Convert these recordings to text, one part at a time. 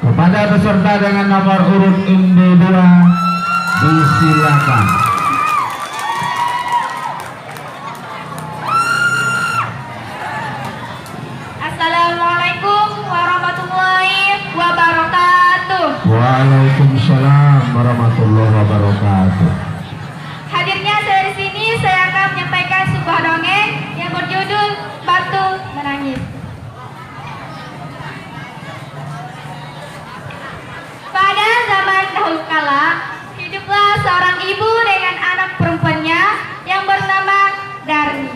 Kepada peserta dengan nomor urut Indo 2 disilakan. Assalamualaikum warahmatullahi wabarakatuh. Waalaikumsalam warahmatullahi wabarakatuh. Hadirnya saya di sini, saya akan menyampaikan sebuah dongeng yang berjudul Batu Menangis. Pada zaman dahulu kala, hiduplah seorang ibu dengan anak perempuannya yang bernama Darmi.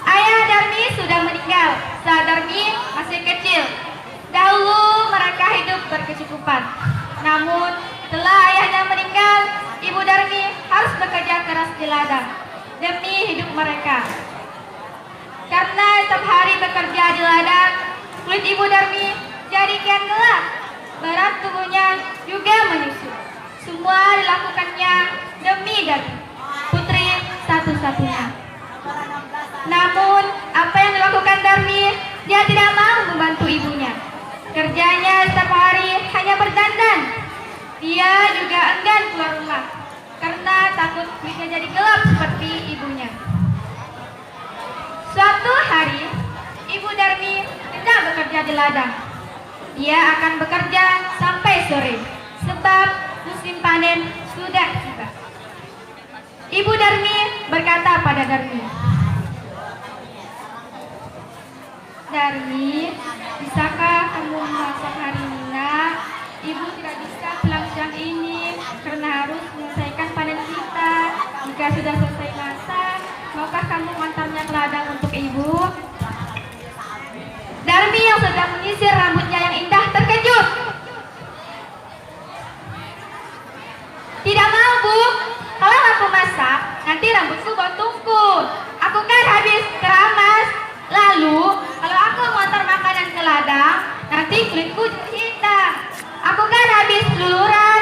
Ayah Darmi sudah meninggal saat Darmi masih kecil. Dahulu mereka hidup berkecukupan. Namun setelah ayahnya meninggal, ibu Darmi harus bekerja keras di ladang demi hidup mereka. Karena setiap hari bekerja di ladang, kulit ibu Darmi jadi kian gelap. Berat tubuhnya juga menyusut. Semua dilakukannya demi Darmi, putri satu-satunya. Namun apa yang dilakukan Darmi, dia tidak mau membantu ibunya. Kerjanya setiap hari hanya berdandan. Dia juga enggan keluar rumah karena takut kulitnya jadi gelap seperti ibunya. Suatu hari, ibu Darmi tidak bekerja di ladang. Dia akan bekerja sampai sore, sebab musim panen sudah tiba. Ibu Darmi berkata pada Darmi, "Darmi, bisakah kamu memasak hari ini, nak? Ibu tidak bisa pulang siang ini karena harus menyelesaikan panen kita. Jika sudah selesai masak, maukah kamu mengantarnya ke ladang untuk ibu?" Darmi yang sedang menyisir rambutnya yang indah terkejut. "Tidak mau, Bu. Kalau aku masak, nanti rambutku bau tungku. Aku kan habis keramas. Lalu, kalau aku mengantar makanan ke ladang, nanti kulitku jadi hitam. Aku kan habis luluran."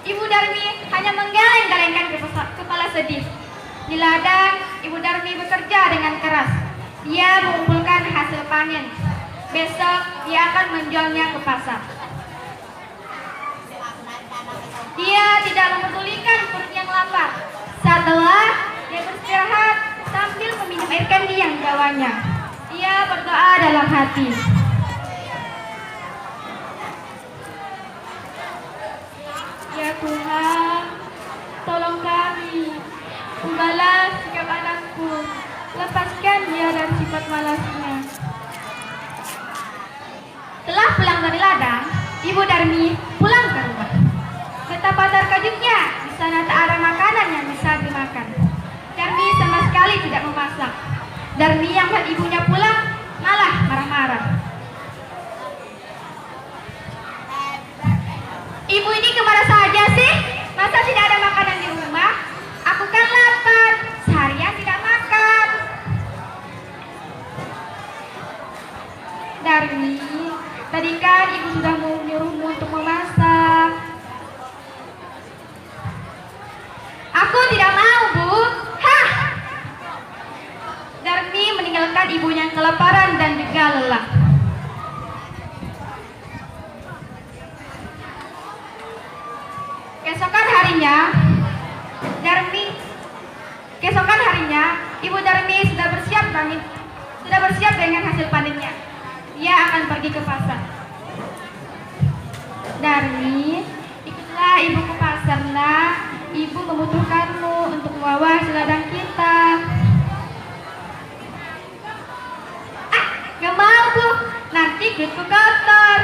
Ibu Darmi hanya menggeleng-gelengkan kepala sedih. Di ladang, Ibu Darmi bekerja dengan keras. Dia mengumpulkan hasil panen. Besok dia akan menjualnya ke pasar. Dia tidak mempedulikan perut yang lapar. Setelah dia beristirahat sambil meminum air kandi yang dibawanya, dia berdoa dalam hati. "Ya Tuhan, tolong kami, ubahlah sikap anakku, lepaskan dia dari sifat malasnya." Setelah pulang dari ladang, Ibu Darmi pulang ke rumah. Betapa terkejutnya, di sana tak ada makanan yang bisa dimakan. Darmi sama sekali tidak memasak. Darmi yang melihat ibunya pulang malah marah-marah. "Ibu ini kemana saja sih? Masa tidak ada makanan di rumah? Aku kan lapar, seharian tidak makan." "Darmi, tadi kan ibu sudah mau menyuruhmu untuk memasak." "Aku tidak mau, Bu." "Hah!" Darmi meninggalkan ibunya yang kelaparan dan juga lelah. Keesokan harinya, Ibu Darmi sudah bersiap dengan hasil panennya. Dia akan pergi ke pasar. "Darmi, ikutlah ibu ke pasar, nak. Ibu membutuhkanmu untuk membawa hasil ladang kita." "Ah, gak mau, Bu. Nanti kulitku kotor.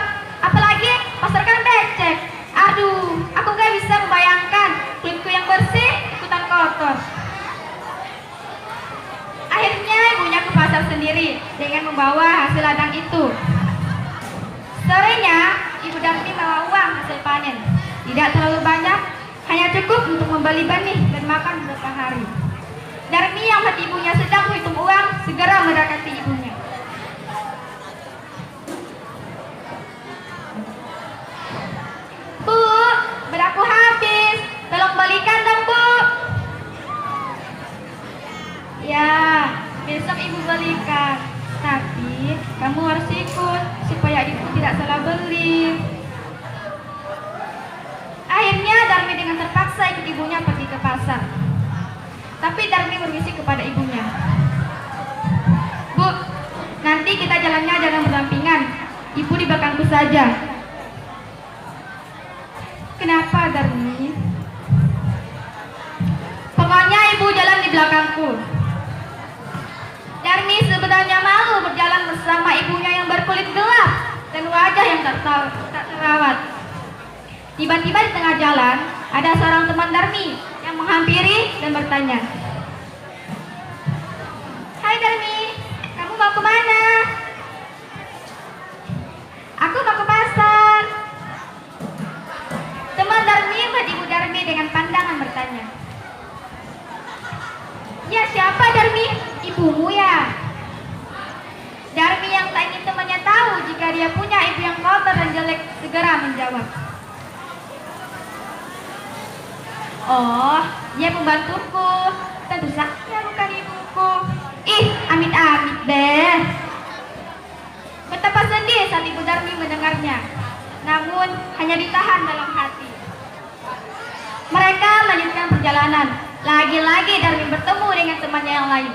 Apalagi pasar kan becek. Aduh, aku gak bisa membayangkan kulitku yang bersih ikutan kotor." Akhirnya ibunya ke pasar sendiri dengan membawa hasil ladang itu. Sorenya, Ibu Darmi membawa uang hasil panen. Tidak terlalu banyak, hanya cukup untuk membeli benih dan makan beberapa hari. Darmi yang melihat ibunya sedang menghitung uang segera mendekati ibunya. "Bu, beraku habis. Tolong balikan dong, Bu." terpaksa ikut ibunya pergi ke pasar. Tapi Darmi berbisik kepada ibunya, "Bu, nanti kita jalannya jangan berdampingan. Ibu di belakangku saja." "Kenapa, Darmi?" "Pokoknya ibu jalan di belakangku." Darmi sebenarnya malu berjalan bersama ibunya yang berkulit gelap dan wajah yang tak terawat. Tiba-tiba di tengah jalan ada seorang teman Darmi yang menghampiri dan bertanya, "Hai Darmi, kamu mau kemana?" "Aku mau ke pasar." Teman Darmi melihat ibu Darmi dengan pandangan bertanya, "Ya, siapa Darmi? Ibumu ya?" Darmi yang tak ingin temannya tahu jika dia punya ibu yang kotor dan jelek segera menjawab, "Oh, dia pembantuku. Tentu saja bukan ibuku." "Ih, amit-amit deh." Betapa sedih saat ibu Darmi mendengarnya, namun hanya ditahan dalam hati. Mereka melanjutkan perjalanan. Lagi-lagi Darmi bertemu dengan temannya yang lain.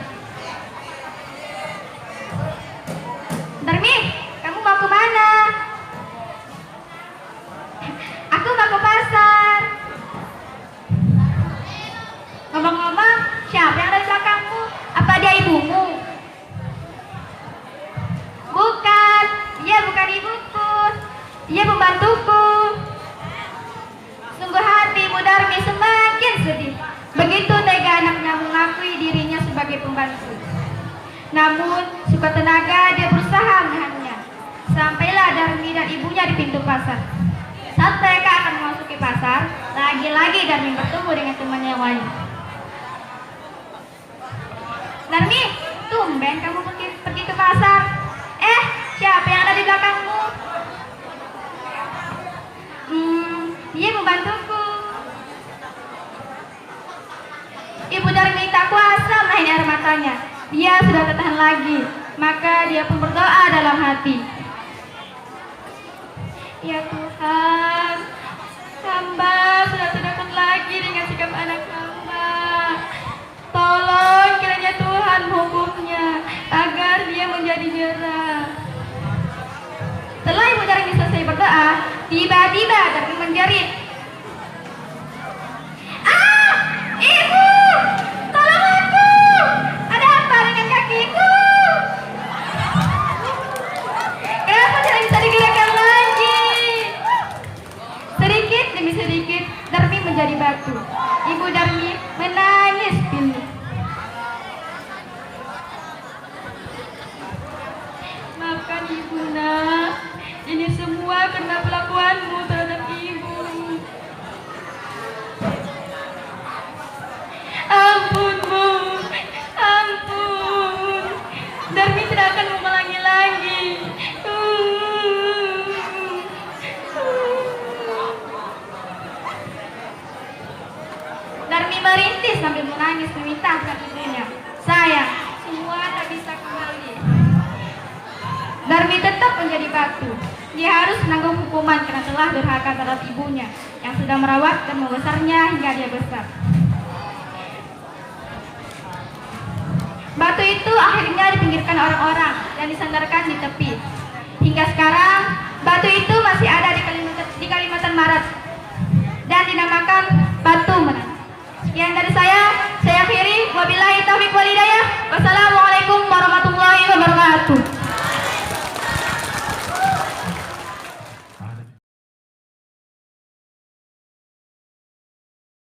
"Darmi, kamu mau kemana?" "Aku mau ke pasar." "Ngomong-ngomong, siapa yang ada di belakangmu? Apa dia ibumu?" "Bukan, dia bukan ibuku. Dia pembantuku." Sungguh hati ibu Darmi semakin sedih. Begitu tega anaknya mengakui dirinya sebagai pembantu. Namun, suka tenaga dia berusaha menahannya. Sampailah Darmi dan ibunya di pintu pasar. Saat mereka akan memasuki pasar, lagi-lagi Darmi bertemu dengan temannya yang lain. "Darmi, tumben kamu pergi ke pasar. Siapa yang ada di belakangmu?" Dia membantuku." Ibu Darmi tak kuasa menahan air matanya. Dia sudah tak tahan lagi, maka dia pun berdoa dalam hati, "Ya Tuhan, hamba sudah tidak tahan lagi dengan sikap anak hamba. Tolong kiranya Tuhan menghukumnya agar dia menjadi jerah." Setelah ibu Darmi selesai berdoa, tiba-tiba Darmi menjerit, "Ah, ibu! Tolong aku! Ada apa dengan kakiku? Kenapa tidak bisa digerakkan lagi?" Sedikit demi sedikit Darmi menjadi batu. Ibu Darmi menangis pilu. "Maafkan ibu nak, ini semua karena perlakuanmu terhadap ibu." "Ampun Bu, ampun. Darmi tidak akan mengulangi lagi." Darmi merintih sambil menangis meminta ampun ibunya. "Sayang, semua tak bisa kembali." Darmi tetap menjadi batu. Dia harus menanggung hukuman karena telah durhaka terhadap ibunya yang sudah merawat dan membesarnya hingga dia besar. Batu itu akhirnya dipinggirkan orang-orang dan disandarkan di tepi. Hingga sekarang, batu itu masih ada di Kalimantan Barat.